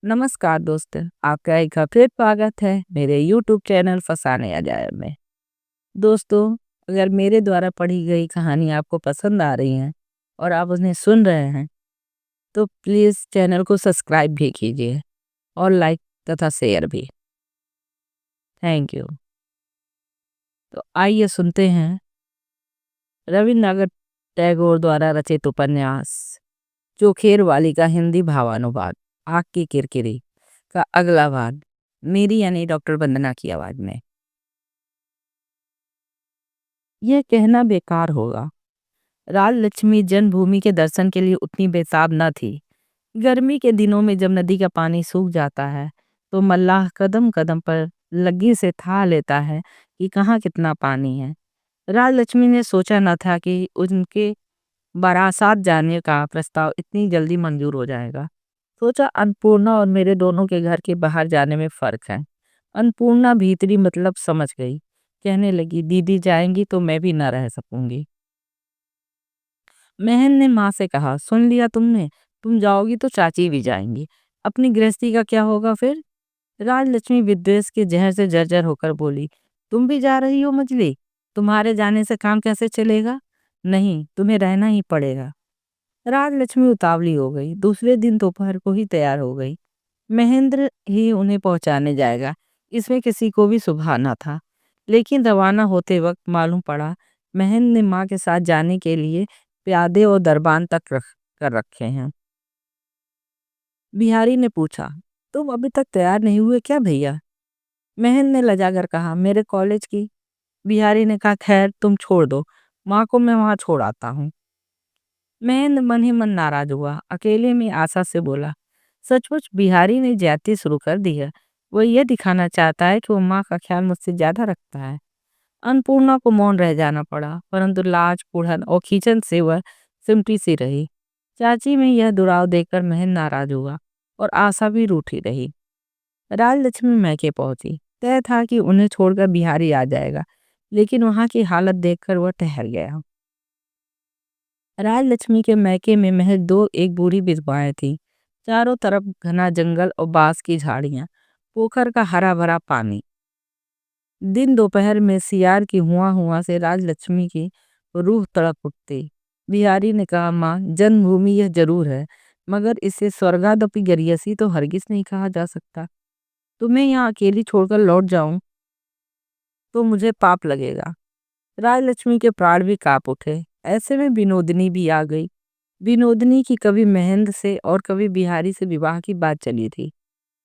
नमस्कार दोस्त, आपका एक बार फिर स्वागत है मेरे यूट्यूब चैनल फसाने अजायब में। दोस्तों, अगर मेरे द्वारा पढ़ी गई कहानी आपको पसंद आ रही हैं और आप उन्हें सुन रहे हैं, तो प्लीज़ चैनल को सब्सक्राइब भी कीजिए और लाइक तथा शेयर भी। Thank you. तो आइए सुनते हैं रविन्द्रनाथ टैगोर द्वारा रचित उपन्यास चोखेरवाली का हिंदी भावानुवाद आग की किरकिरी का अगला भाग मेरी यानी डॉक्टर वंदना की आवाज में। यह कहना बेकार होगा, राजलक्ष्मी जन्मभूमि के दर्शन के लिए उतनी बेताब न थी। गर्मी के दिनों में जब नदी का पानी सूख जाता है तो मल्लाह कदम कदम पर लग्गी से था लेता है कि कहाँ कितना पानी है। राजलक्ष्मी ने सोचा न था कि उनके बारासात जाने का प्रस्ताव इतनी जल्दी मंजूर हो जाएगा। सोचा अन्नपूर्णा और मेरे दोनों के घर के बाहर जाने में फर्क है। अन्नपूर्णा भीतरी मतलब समझ गई, कहने लगी दीदी जाएंगी तो मैं भी ना रह सकूंगी। महन ने माँ से कहा, सुन लिया तुमने, तुम जाओगी तो चाची भी जाएंगी, अपनी गृहस्थी का क्या होगा फिर। राजलक्ष्मी विद्वेष के जहर से जर्जर होकर बोली, तुम भी जा रही हो मजली, तुम्हारे जाने से काम कैसे चलेगा। नहीं, तुम्हें रहना ही पड़ेगा। राजलक्ष्मी उतावली हो गई, दूसरे दिन दोपहर को ही तैयार हो गई। महेंद्र ही उन्हें पहुंचाने जाएगा, इसमें किसी को भी सुबह न था। लेकिन रवाना होते वक्त मालूम पड़ा महेंद्र ने माँ के साथ जाने के लिए प्यादे और दरबान तक रख कर रखे हैं। बिहारी ने पूछा, तुम अभी तक तैयार नहीं हुए क्या भैया। महेंद्र ने लजाकर कहा, मेरे कॉलेज की। बिहारी ने कहा, खैर तुम छोड़ दो, माँ को मैं वहां छोड़ आता हूँ। महेंद्र मन ही मन नाराज हुआ, अकेले में आशा से बोला, सचमुच बिहारी ने ज्यादती शुरू कर दी है। वो ये दिखाना चाहता है कि वो माँ का ख्याल मुझसे ज्यादा रखता है। अन्नपूर्णा को मौन रह जाना पड़ा, परंतु लाज कुढ़न और खींचन से वह सिमटी सी रही। चाची में यह दुराव देखकर महन नाराज हुआ और आशा भी रूठी रही। राजलक्ष्मी मैके पहुंची। तय था कि उन्हें छोड़कर बिहारी आ जाएगा, लेकिन वहां की हालत देखकर वह ठहर गया। राजलक्ष्मी के मैके में महज दो एक बूढ़ी विधवाएं थीं। चारों तरफ घना जंगल और बांस की झाड़ियां, पोखर का हरा भरा पानी। दिन दोपहर में सियार की हुआ हुआ से राजलक्ष्मी की रूह तड़प उठती। बिहारी ने कहा, माँ, जन्मभूमि यह जरूर है, मगर इसे स्वर्गादपि गरियसी तो हरगिज नहीं कहा जा सकता। तुम्हें यहाँ अकेली छोड़कर लौट जाऊं तो मुझे पाप लगेगा। राजलक्ष्मी के प्राण भी कांप उठे। ऐसे में विनोदिनी भी आ गई। विनोदिनी की कभी महेंद्र से और कभी बिहारी से विवाह की बात चली थी।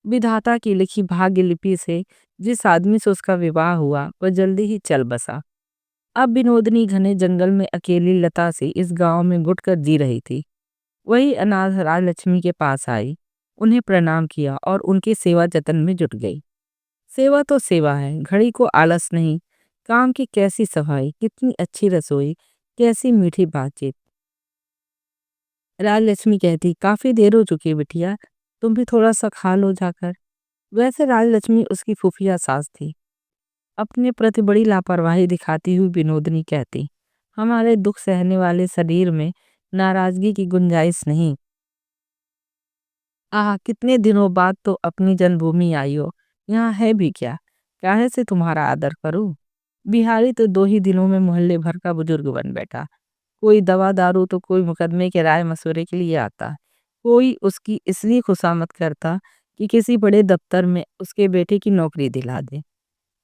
विधाता की लिखी भाग्य लिपि से जिस आदमी से उसका विवाह हुआ वह जल्दी ही चल बसा। अब विनोदिनी घने जंगल में अकेली लता से इस गांव में घुटकर जी रही थी। वही अनाथ राजलक्ष्मी के पास आई, उन्हें प्रणाम किया और उनकी सेवा जतन में जुट गई। सेवा तो सेवा है, घड़ी को आलस नहीं। काम की कैसी सफाई, कितनी अच्छी रसोई, कैसी मीठी बातचीत। राजलक्ष्मी कहती, काफी देर हो चुकी है बिटिया, तुम भी थोड़ा सा खा लो जाकर। वैसे राजलक्ष्मी उसकी फूफिया सास थी। अपने प्रति बड़ी लापरवाही दिखाती हुई विनोदनी कहती, हमारे दुख सहने वाले शरीर में नाराजगी की गुंजाइश नहीं। आह, कितने दिनों बाद तो अपनी जन्मभूमि आई हो, यहाँ है भी क्या, काहे से तुम्हारा आदर करूं। बिहारी तो 2 ही दिनों में मोहल्ले भर का बुजुर्ग बन बैठा। कोई दवा दारू तो कोई मुकदमे के राय मशवरे के लिए आता। कोई उसकी इसलिए खुशामद करता कि किसी बड़े दफ्तर में उसके बेटे की नौकरी दिला दे।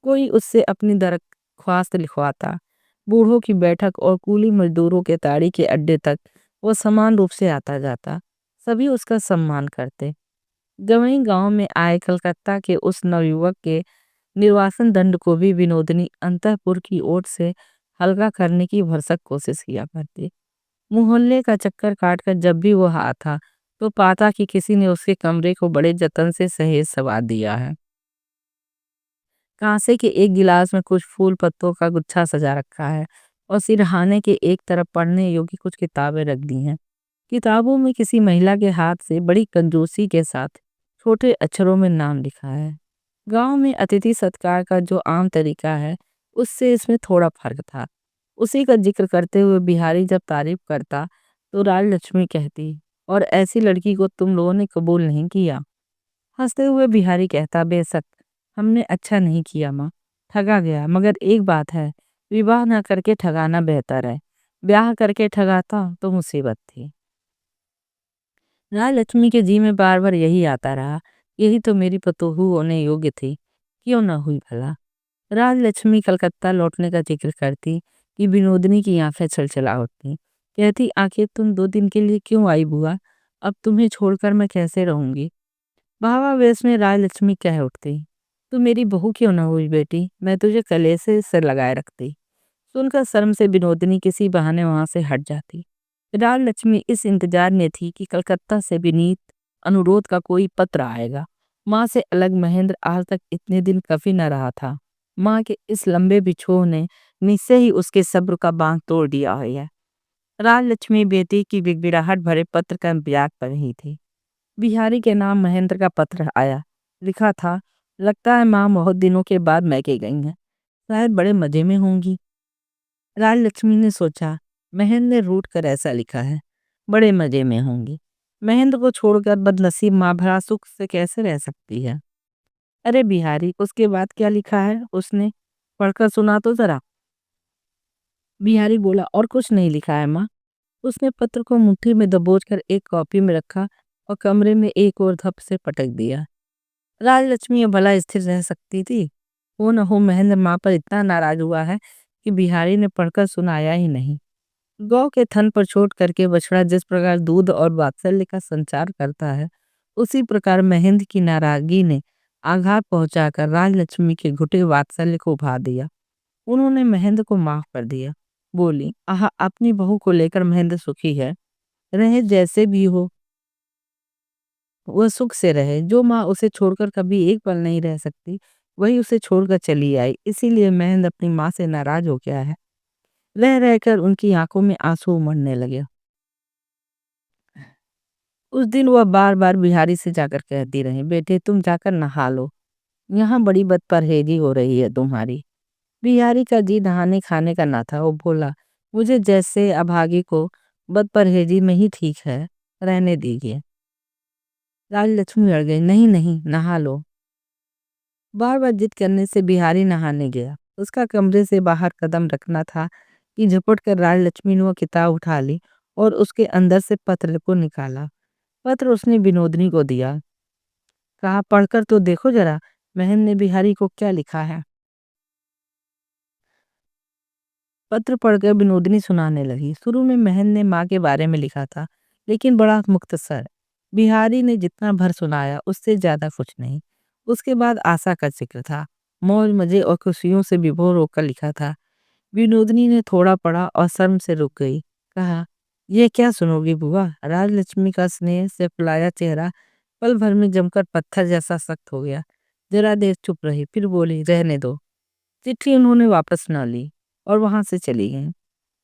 कोई उससे अपनी दरख्वास्त लिखवाता। बूढ़ों की बैठक और कूली मजदूरों के ताड़ी के अड्डे तक वो समान रूप से आता जाता। सभी उसका सम्मान करते। गवई गांव में आए कलकत्ता के उस नवयुवक के निर्वासन दंड को भी विनोदनी अंतःपुर की ओर से हल्का करने की भरसक कोशिश किया करती। मोहल्ले का चक्कर काटकर जब भी वह आता तो पाता कि किसी ने उसके कमरे को बड़े जतन से सहेज सवार दिया है। कांसे के एक गिलास में कुछ फूल पत्तों का गुच्छा सजा रखा है और सिरहाने के एक तरफ पढ़ने योग्य कुछ किताबें रख दी हैं। किताबों में किसी महिला के हाथ से बड़ी कंजूसी के साथ छोटे अक्षरों में नाम लिखा है। गांव में अतिथि सत्कार का जो आम तरीका है उससे इसमें थोड़ा फर्क था। उसी का जिक्र करते हुए बिहारी जब तारीफ करता तो राजलक्ष्मी कहती, और ऐसी लड़की को तुम लोगों ने कबूल नहीं किया। हंसते हुए बिहारी कहता, बेशक हमने अच्छा नहीं किया माँ, ठगा गया, मगर एक बात है, विवाह न करके ठगाना बेहतर है। ब्याह करके ठगाता तो मुसीबत थी। राजलक्ष्मी के जी में बार बार यही आता रहा, यही तो मेरी पतोहू होने योग्य थी, क्यों न हुई भला। राजलक्ष्मी कलकत्ता लौटने का जिक्र करती कि विनोदिनी की आंखें छलछला उठती। कहती, आखिर तुम 2 दिन के लिए क्यों आई बुआ, अब तुम्हें छोड़कर मैं कैसे रहूंगी। भावावेश में राजलक्ष्मी कह उठती, तू मेरी बहू क्यों न हुई बेटी, मैं तुझे कलेसे से लगाए रखती। सुनकर शर्म से विनोदिनी किसी बहाने वहां से हट जाती। राजलक्ष्मी इस इंतजार में थी कि कलकत्ता से विनीत अनुरोध का कोई पत्र आएगा। माँ से अलग महेंद्र आज तक इतने दिन कभी न रहा था। माँ के इस लंबे बिछोह ने निश्चय ही उसके सब्र का बांध तोड़ दिया है। राजलक्ष्मी बेटी की गिड़गिड़ाहट भरे पत्र का इंतजार कर रही थी। बिहारी के नाम महेंद्र का पत्र आया। लिखा था, लगता है माँ बहुत दिनों के बाद मैके गई हैं, शायद बड़े मजे में होंगी। राजलक्ष्मी ने सोचा, महेंद्र ने रूठ कर ऐसा लिखा है, बड़े मजे में होंगी। महेंद्र को छोड़कर बदनसीब माँ भला सुख से कैसे रह सकती है। अरे बिहारी, उसके बाद क्या लिखा है उसने, पढ़कर सुना तो जरा। बिहारी बोला, और कुछ नहीं लिखा है माँ। उसने पत्र को मुट्ठी में दबोचकर एक कॉपी में रखा और कमरे में एक और धप से पटक दिया। राजलक्ष्मी अब भला स्थिर रह सकती थी। हो न हो महेंद्र माँ पर इतना नाराज हुआ है कि बिहारी ने पढ़कर सुनाया ही नहीं। गौ के थन पर चोट करके बछड़ा जिस प्रकार दूध और वात्सल्य का संचार करता है, उसी प्रकार महेंद्र की नाराजगी ने आघात पहुंचाकर राजलक्ष्मी के घुटे वात्सल्य को उभा दिया। उन्होंने महेंद्र को माफ कर दिया। बोली, आह, अपनी बहू को लेकर महेंद्र सुखी है, रहे जैसे भी हो, वह सुख से रहे। जो माँ उसे छोड़कर कभी एक पल नहीं रह सकती, वही उसे छोड़कर चली आई। इसीलिए महेंद्र अपनी माँ से नाराज हो गया है। रह रहकर उनकी आंखों में आंसू उमड़ने लगे। उस दिन वह बार बार बिहारी से जाकर कहती रही, बेटे तुम जाकर नहा लो, यहाँ बड़ी बदपरहेजी हो रही है तुम्हारी। बिहारी का जी नहाने खाने का ना था। वो बोला, मुझे जैसे अभागी को बदपरहेजी में ही ठीक है, रहने दीजिए। राजलक्ष्मी अड़ गई, नहीं नहीं, नहा लो। बार बार जिद करने से बिहारी नहाने गया। उसका कमरे से बाहर कदम रखना था कि झपट कर राजलक्ष्मी ने वो किताब उठा ली और उसके अंदर से पत्र को निकाला। पत्र उसने विनोदिनी को दिया। कहा, पढ़कर तो देखो जरा, महन ने बिहारी को क्या लिखा है। पत्र पढ़कर विनोदिनी सुनाने लगी। शुरू में महन ने माँ के बारे में लिखा था, लेकिन बड़ा मुख्तसर। बिहारी ने जितना भर सुनाया उससे ज्यादा कुछ नहीं। उसके बाद आशा का जिक्र था। मौज मजे और खुशियों से विभोर होकर लिखा था। विनोदिनी ने थोड़ा पढ़ा और शर्म से रुक गई। कहा, यह क्या सुनोगी बुआ। राजलक्ष्मी का स्नेह से फुलाया चेहरा पल भर में जमकर पत्थर जैसा सख्त हो गया। जरा देर चुप रही, फिर बोली, रहने दो। चिट्ठी उन्होंने वापस न ली और वहां से चली गई।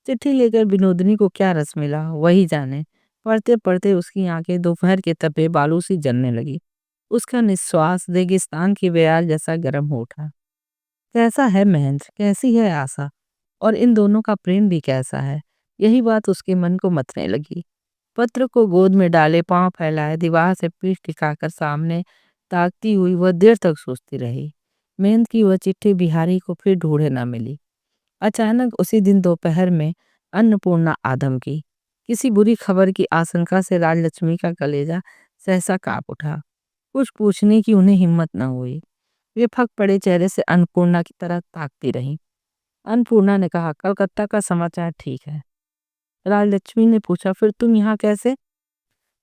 चिट्ठी लेकर विनोदिनी को क्या रस मिला वही जाने। पढ़ते पढ़ते उसकी आंखें दोपहर के तपे बालू सी जलने लगी। उसका निश्वास रेगिस्तान की बयार जैसा गर्म हो उठा। कैसा है महेंद्र, कैसी है आशा, और इन दोनों का प्रेम भी कैसा है, यही बात उसके मन को मथने लगी। पत्र को गोद में डाले, पांव फैलाए, दीवार से पीठ टिकाकर सामने ताकती हुई वह देर तक सोचती रही। महेंद्र की वह चिट्ठी बिहारी को फिर ढूंढे न मिली। अचानक उसी दिन दोपहर में अन्नपूर्णा आदम की। किसी बुरी खबर की आशंका से राजलक्ष्मी का कलेजा सहसा कांप उठा। कुछ पूछने की उन्हें हिम्मत न हुई। वे फक पड़े चेहरे से अन्नपूर्णा की तरह ताकती रहीं। अन्नपूर्णा ने कहा, कलकत्ता का समाचार ठीक है। राजलक्ष्मी ने पूछा, फिर तुम यहाँ कैसे।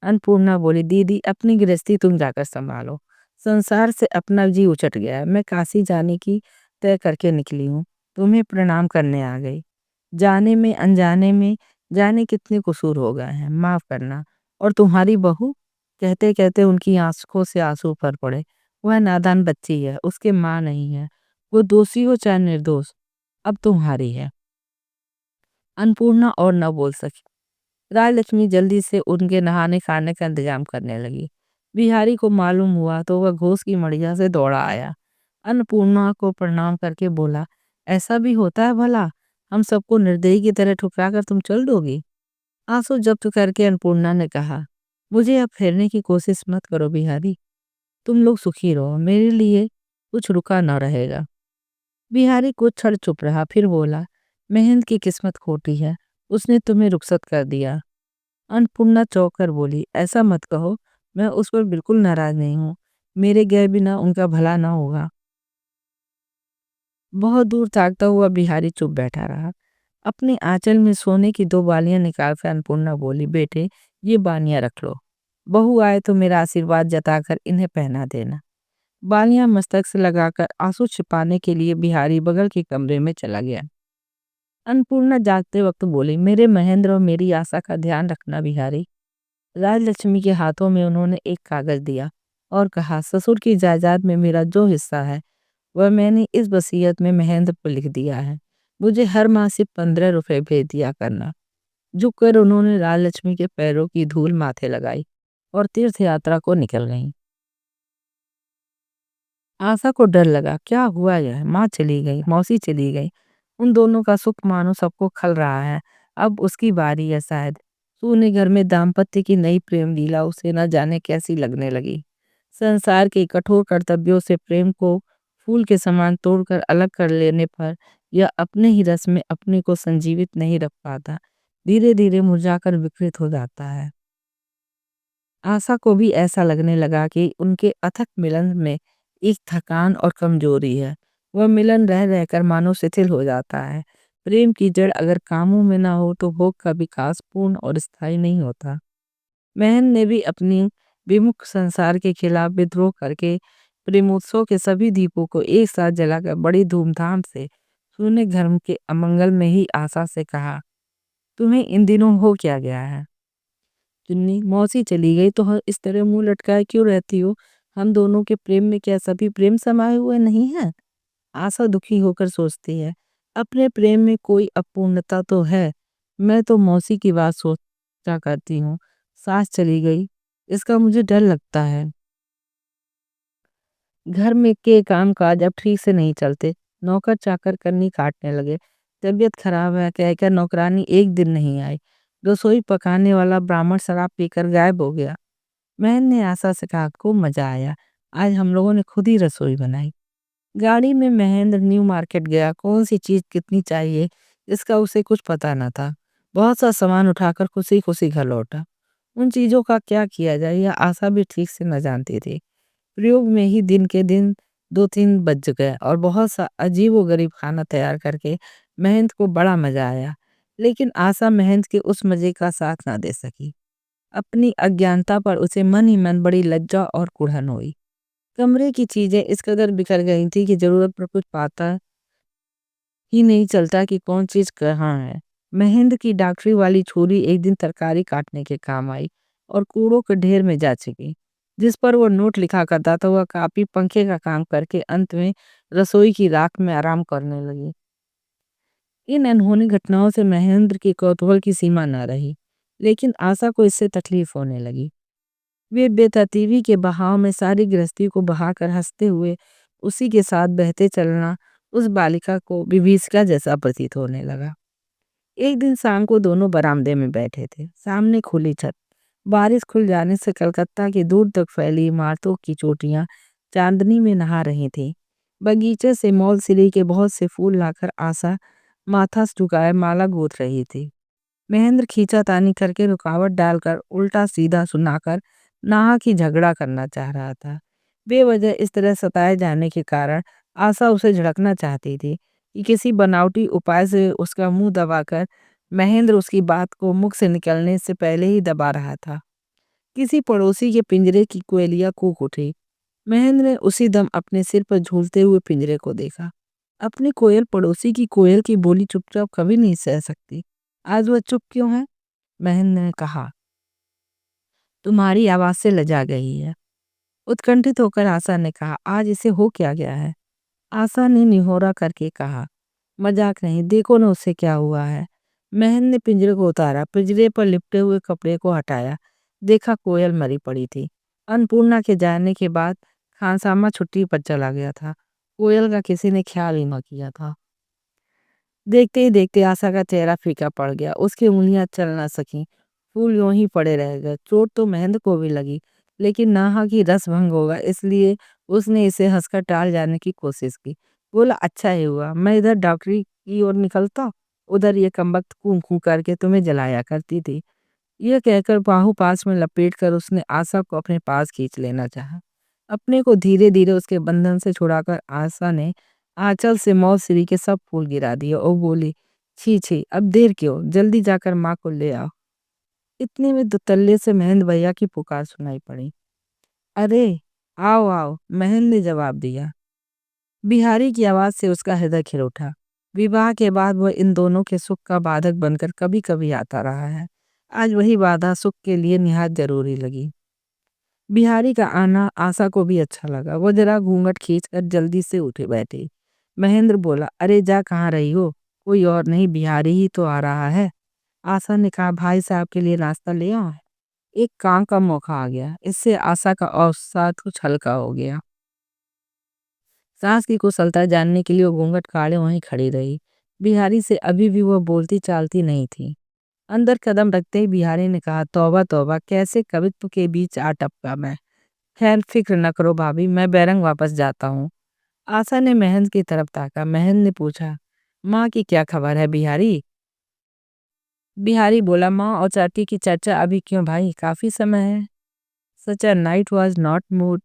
अन्नपूर्णा बोली, दीदी अपनी गृहस्थी तुम जाकर संभालो। संसार से अपना जी उचट गया है। मैं काशी जाने की तय करके निकली हूँ। तुम्हें प्रणाम करने आ गई। जाने में अनजाने में जाने कितने कसूर हो गए हैं, माफ करना। और तुम्हारी बहू। कहते कहते उनकी आंखों से आंसू भर पड़े। वह नादान बच्ची है, उसके माँ नहीं है। वो दोषी हो चाहे निर्दोष, अब तुम्हारी है। अन्नपूर्णा और न बोल सकी। राजलक्ष्मी जल्दी से उनके नहाने खाने का इंतजाम करने लगी। बिहारी को मालूम हुआ तो वह घोष की मड़िया से दौड़ा आया। अन्नपूर्णा को प्रणाम करके बोला, ऐसा भी होता है भला, हम सबको निर्दयी की तरह ठुकरा कर तुम चल दोगी। आंसू जब्त करके अन्नपूर्णा ने कहा, मुझे अब फेरने की कोशिश मत करो बिहारी। तुम लोग सुखी रहो, मेरे लिए कुछ रुका न रहेगा। बिहारी कुछ क्षण चुप रहा, फिर बोला, महेंद्र की किस्मत खोटी है, उसने तुम्हें रुखसत कर दिया। अन्नपूर्णा चौंक कर बोली, ऐसा मत कहो, मैं उस पर बिल्कुल नाराज नहीं हूँ। मेरे गए बिना उनका भला ना होगा। बहुत दूर ताकता हुआ बिहारी चुप बैठा रहा। अपने आंचल में सोने की दो बालियां निकालकर अन्नपूर्णा बोली, बेटे ये बालियां रख लो। बहू आए तो मेरा आशीर्वाद जताकर इन्हें पहना देना। बालियां मस्तक से लगाकर आंसू छिपाने के लिए बिहारी बगल के कमरे में चला गया। अन्नपूर्णा जागते वक्त बोली, मेरे महेंद्र और मेरी आशा का ध्यान रखना बिहारी। राजलक्ष्मी के हाथों में उन्होंने एक कागज दिया और कहा, ससुर की जायदाद में मेरा जो हिस्सा है वह मैंने इस वसीयत में महेंद्र को लिख दिया है। मुझे हर माह सिर्फ 15 रुपए भेज दिया करना। झुककर उन्होंने राजलक्ष्मी के पैरों की धूल माथे लगाई और तीर्थ यात्रा को निकल गईं। आशा को डर लगा, क्या हुआ यह? माँ चली गई, मौसी चली गई, उन दोनों का सुख मानो सबको खल रहा है। अब उसकी बारी है शायद। सूने घर में दाम्पत्य की नई प्रेम लीला उसे न जाने कैसी लगने लगी। संसार के कठोर कर्तव्यों से प्रेम को फूल के समान तोड़कर अलग कर लेने पर यह अपने ही रस में अपने को संजीवित नहीं रख पाता, धीरे धीरे मुरझाकर विकृत हो जाता है। आशा को भी ऐसा लगने लगा कि उनके अथक मिलन में एक थकान और कमजोरी है। वह मिलन रह रहकर मानो शिथिल हो जाता है। प्रेम की जड़ अगर कामों में ना हो तो भोग का विकास पूर्ण और स्थायी नहीं होता। महन ने भी अपनी विमुख संसार के खिलाफ विद्रोह करके प्रेमोत्सव के सभी दीपों को एक साथ जलाकर बड़ी धूमधाम से सूने घर के अमंगल में ही आशा से कहा, तुम्हें इन दिनों हो क्या गया है? चुन्नी, मौसी चली गई तो इस तरह मुंह लटकाए क्यों रहती हो? हम दोनों के प्रेम में क्या सभी प्रेम समाये हुए नहीं है? आशा दुखी होकर सोचती है, अपने प्रेम में कोई अपूर्णता तो है। मैं तो मौसी की बात सोचा करती हूँ। सास चली गई, इसका मुझे डर लगता है। घर में के काम काज अब ठीक से नहीं चलते। नौकर चाकर करनी काटने लगे। तबीयत खराब है कहकर नौकरानी एक दिन नहीं आई। रसोई पकाने वाला ब्राह्मण शराब पीकर गायब हो गया। मैंने आशा से कहा, खूब मजा आया, आज हम लोगों ने खुद ही रसोई बनाई। गाड़ी में महेंद्र न्यू मार्केट गया। कौन सी चीज कितनी चाहिए इसका उसे कुछ पता न था। बहुत सा सामान उठाकर खुशी खुशी घर लौटा। उन चीजों का क्या किया जाए यह आशा भी ठीक से न जानती थी। प्रयोग में ही दिन के दिन 2-3 बज गए और बहुत सा अजीबोगरीब खाना तैयार करके महेंद्र को बड़ा मजा आया। लेकिन आशा महेंद्र के उस मजे का साथ ना दे सकी। अपनी अज्ञानता पर उसे मन ही मन बड़ी लज्जा और कुढ़न हुई। कमरे की चीजें इस कदर बिखर गई थी कि जरूरत पर कुछ पाता ही नहीं चलता कि कौन चीज कहाँ है। महेंद्र की डॉक्टरी वाली छुरी एक दिन तरकारी काटने के काम आई और कूड़ों के ढेर में जा छिपी। जिस पर वो नोट लिखा करता था वह कापी पंखे का काम करके अंत में रसोई की राख में आराम करने लगी। इन अनहोनी घटनाओं से महेंद्र की कौतूहल की सीमा न रही, लेकिन आशा को इससे तकलीफ होने लगी। वे बेतरतीबी के बहाव में सारी गृहस्थी को बहाकर हंसते हुए उसी के साथ बहते चलना उस बालिका को विभीषिका जैसा प्रतीत होने लगा। एक दिन शाम को दोनों बरामदे में बैठे थे। सामने खुली छत। बारिश खुल जाने से कलकत्ता की दूर तक फैली इमारतों की चोटियां चांदनी में नहा रही थीं। बगीचे से मौलसिरी के बहुत से फूल लाकर आशा माथा झुकाए माला गूंथ रही थी। महेंद्र खींचातानी करके रुकावट डालकर उल्टा सीधा सुनाकर नाहक ही झगड़ा करना चाह रहा था। बेवजह इस तरह सताए जाने के कारण आशा उसे झड़कना चाहती थी कि किसी बनावटी उपाय से उसका मुंह दबाकर महेंद्र उसकी बात को मुख से निकलने से पहले ही दबा रहा था। किसी पड़ोसी के पिंजरे की कोयलियां कूक उठी। महेंद्र ने उसी दम अपने सिर पर झूलते हुए पिंजरे को देखा। अपनी कोयल पड़ोसी की कोयल की बोली चुपचाप कभी नहीं सह सकती। आज वह चुप क्यों है? महेंद्र ने कहा, तुम्हारी आवाज से लजा गई है। उत्कंठित होकर आशा ने कहा, आज इसे हो क्या गया है? आशा ने निहोरा करके कहा, मजाक नहीं, देखो ना उससे क्या हुआ है। महन ने पिंजरे को उतारा, पिंजरे पर लिपटे हुए कपड़े को हटाया। देखा कोयल मरी पड़ी थी। अन्नपूर्णा के जाने के बाद खानसामा छुट्टी पर चला गया था। कोयल का किसी ने ख्याल ही न किया था। देखते ही देखते आशा का चेहरा फीका पड़ गया। उसकी उंगलियां चल न सकी। फूल यूं ही पड़े रह गए। चोट तो महेंद्र को भी लगी, लेकिन नाहा की रस भंग होगा, इसलिए उसने इसे हंसकर टाल जाने की कोशिश की। बोला, अच्छा ही हुआ मैं इधर डॉक्टरी की ओर निकलता, उधर ये कमबख्त कूं कूं करके तुम्हें जलाया करती थी। यह कहकर बाहु पास में लपेटकर उसने आशा को अपने पास खींच लेना चाहा। अपने को धीरे धीरे उसके बंधन से छुड़ाकर आशा ने आंचल से मौसिरी के सब फूल गिरा दिए और बोली, छी छी, अब देर क्यों, जल्दी जाकर माँ को ले आओ। इतने में दुतल्ले से महेंद्र भैया की पुकार सुनाई पड़ी। अरे, आओ आओ, महेंद्र ने जवाब दिया। बिहारी की आवाज से उसका हृदय खिल उठा। विवाह के बाद वह इन दोनों के सुख का बाधक बनकर कभी कभी आता रहा है। आज वही बाधा सुख के लिए निहायत जरूरी लगी। बिहारी का आना आशा को भी अच्छा लगा। वो जरा घूंघट खींचकर जल्दी से उठे बैठे। महेंद्र बोला, अरे जा, कहाँ रही हो? कोई और नहीं, बिहारी ही तो आ रहा है। आशा ने कहा, भाई साहब के लिए नाश्ता ले आओ। एक काम का मौका आ गया। इससे आशा का अवसाद कुछ हल्का हो गया। सास की कुशलता जानने के लिए वो घूंघट काढ़े वहीं खड़ी रही। बिहारी से अभी भी वह बोलती चालती नहीं थी। अंदर कदम रखते ही बिहारी ने कहा, तौबा तौबा, कैसे कवित्व के बीच आ टपका मैं। खैर फिक्र न करो भाभी, मैं बैरंग वापस जाता हूँ। आशा ने महेंद्र की तरफ ताका। महेंद्र ने पूछा, माँ की क्या खबर है बिहारी? बिहारी बोला, माँ और चाची की चर्चा अभी क्यों भाई, काफी समय है। Such a night was not mood.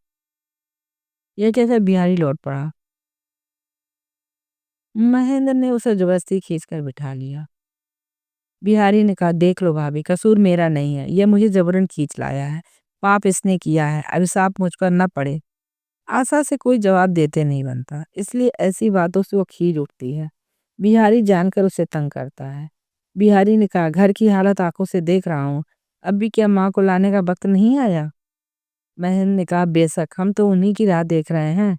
यह कैसे बिहारी लौट पड़ा। महेंद्र ने उसे जबरदस्ती खींचकर बिठा लिया। बिहारी ने कहा, देख लो भाभी, कसूर मेरा नहीं है, यह मुझे जबरन खींच लाया है। पाप इसने किया है, अभिशाप मुझ पर न पड़े। आशा से कोई जवाब देते नहीं बनता, इसलिए ऐसी बातों से वो खींच उठती है। बिहारी जानकर उसे तंग करता है। बिहारी ने कहा, घर की हालत आंखों से देख रहा हूँ, अब भी क्या माँ को लाने का वक्त नहीं आया? महेंद्र ने कहा, बेशक, हम तो उन्हीं की राह देख रहे हैं।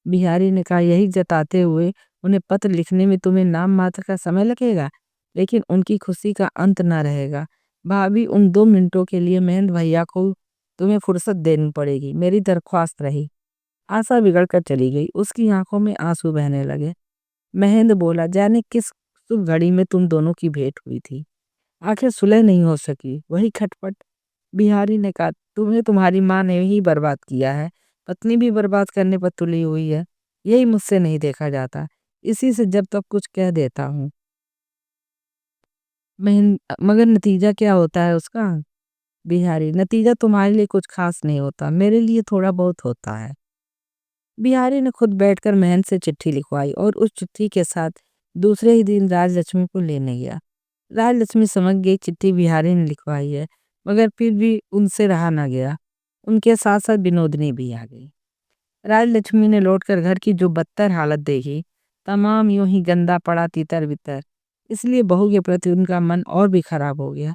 बिहारी ने कहा, यही जताते हुए उन्हें पत्र लिखने में तुम्हें नाम मात्र का समय लगेगा, लेकिन उनकी खुशी का अंत न रहेगा। भाभी, उन 2 मिनटों के लिए महेंद्र भैया को तुम्हें फुर्सत देनी पड़ेगी, मेरी दरख्वास्त रही। आशा बिगड़ कर चली गई। उसकी आंखों में आंसू बहने लगे। महेंद्र बोला, जाने किस शुभ घड़ी में तुम दोनों की भेंट हुई थी, आखिर सुलह नहीं हो सकी, वही खटपट। बिहारी ने कहा, तुम्हें तुम्हारी माँ ने ही बर्बाद किया है, पत्नी भी बर्बाद करने पर तुली हुई है। यही मुझसे नहीं देखा जाता, इसी से जब तक कुछ कह देता हूँ। मगर नतीजा क्या होता है उसका? बिहारी, नतीजा तुम्हारे लिए कुछ खास नहीं होता, मेरे लिए थोड़ा बहुत होता है। बिहारी ने खुद बैठकर महन से चिट्ठी लिखवाई और उस चिट्ठी के साथ दूसरे ही दिन राजलक्ष्मी को लेने गया। राजलक्ष्मी समझ गई चिट्ठी बिहारी ने लिखवाई है, मगर फिर भी उनसे रहा ना गया। उनके साथ साथ विनोदनी भी आ गई। राजलक्ष्मी ने लौटकर घर की जो बदतर हालत देखी, तमाम यूं ही गंदा पड़ा तितर बितर, इसलिए बहू के प्रति उनका मन और भी खराब हो गया।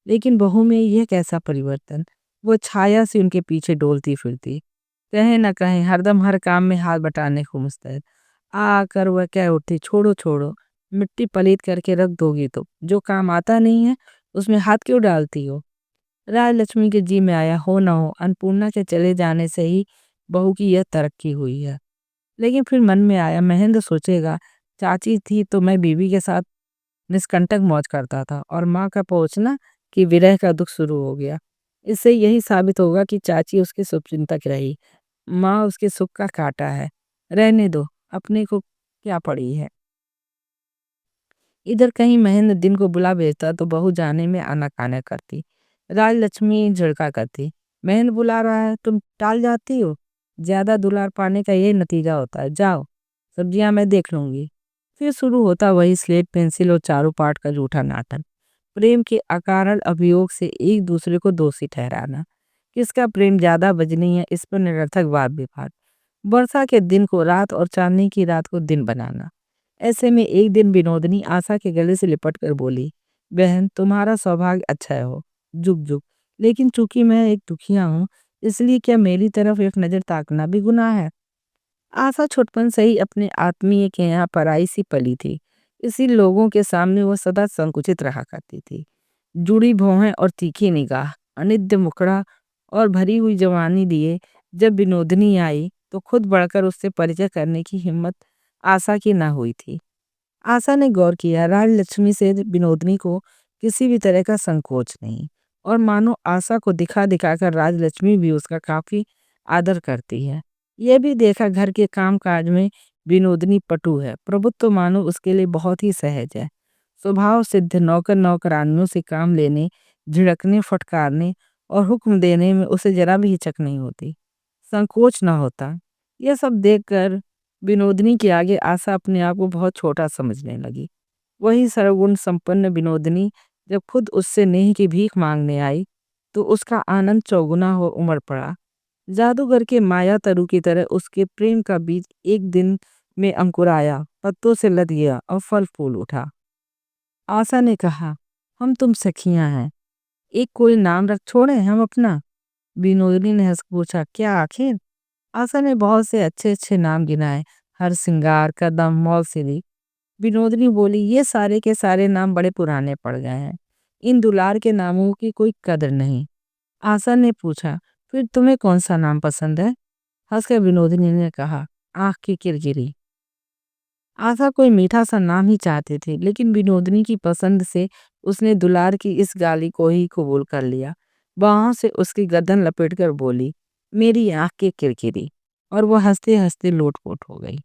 लेकिन बहू में यह कैसा परिवर्तन, वो छाया से उनके पीछे डोलती फिरती, कहे न कहे हरदम हर काम में हाथ बटाने को मुस्तैद। आकर वह कह उठी, छोड़ो छोड़ो, मिट्टी पलीत करके रख दोगी तो जो काम आता नहीं है उसमें हाथ क्यों डालती हो। राजलक्ष्मी के जी में आया, हो न हो अन्नपूर्णा के चले जाने से ही बहू की यह तरक्की हुई है। लेकिन फिर मन में आया, महेंद्र सोचेगा, चाची थी तो मैं बीवी के साथ निष्कंटक मौज करता था, और माँ का पहुंचना कि विरह का दुख शुरू हो गया। इससे यही साबित होगा कि चाची उसकी शुभचिंतक रही, माँ उसके सुख का कांटा है। रहने दो, अपने को क्या पड़ी है। इधर कहीं महेंद्र दिन को बुला भेजता तो बहू जाने में आनाकानी करती। राजलक्ष्मी झिड़का करती, महेंद्र बुला रहा है तुम टाल जाती हो। ज्यादा दुलार पाने का यही नतीजा होता है, जाओ, सब्जियां मैं देख लूंगी। फिर शुरू होता वही स्लेट पेंसिल और चारों पाठ का झूठा नाटक। प्रेम के अकारण अभियोग से एक दूसरे को दोषी ठहराना, किसका प्रेम ज्यादा बजनी है इस पर निरर्थक वाद विवाद। वर्षा के दिन को रात और चांदनी की रात को दिन बनाना। ऐसे में एक दिन विनोदनी आशा के गले से लिपट कर बोली, बहन, तुम्हारा सौभाग्य अच्छा हो, जुग जुग, लेकिन चूंकि मैं एक दुखिया हूँ, इसलिए क्या मेरी तरफ एक नजर ताकना भी गुनाह है। आशा छुटपन से ही अपने आत्मीय के यहाँ पराई सी पली थी, इसी लोगों के सामने वह सदा संकुचित रहा करती थी। जुड़ी भौहें और तीखी निगाह, अनिद्य मुखड़ा और भरी हुई जवानी लिए जब विनोदनी आई तो खुद बढ़कर उससे परिचय करने की हिम्मत आशा की ना हुई थी। आशा ने गौर किया, राजलक्ष्मी से विनोदनी को किसी भी तरह का संकोच नहीं, और मानो आशा को दिखा दिखाकर राजलक्ष्मी भी उसका काफी आदर करती है। यह भी देखा घर के काम काज में विनोदनी पटु है। प्रभुत्व मानो उसके लिए बहुत ही सहज है। स्वभाव सिद्ध नौकर नौकरानियों से काम लेने, झिड़कने, फटकारने और हुक्म देने में उसे जरा भी हिचक नहीं होती, संकोच ना होता। यह सब देखकर विनोदनी के आगे आशा अपने आप को बहुत छोटा समझने लगी। वही सर्वगुण संपन्न विनोदनी जब खुद उससे नेह की भीख मांगने आई, तो उसका आनंद चौगुना हो उमड़ पड़ा। जादूगर के माया तरु की तरह उसके प्रेम का बीज एक दिन में अंकुराया, पत्तों से लद गया और फल फूल उठा। आशा ने कहा, हम तुम सखियां हैं, एक कोई नाम रख छोड़े हम अपना। विनोदिनी ने हंस पूछा, क्या आखिर? आशा ने बहुत से अच्छे अच्छे नाम गिनाए, हर सिंगार, कदम, मौलसिरी। विनोदिनी बोली, ये सारे के सारे नाम बड़े पुराने पड़ गए हैं, इन दुलार के नामों की कोई कदर नहीं। आशा ने पूछा, फिर तुम्हें कौन सा नाम पसंद है? हंसकर विनोदिनी ने कहा, आँख की किरकिरी। आशा कोई मीठा सा नाम ही चाहती थी, लेकिन विनोदिनी की पसंद से उसने दुलार की इस गाली को ही कबूल कर लिया। बाहों से उसकी गर्दन लपेटकर बोली, मेरी आँख की किरकिरी, और वह हंसते हंसते लोटपोट हो गई।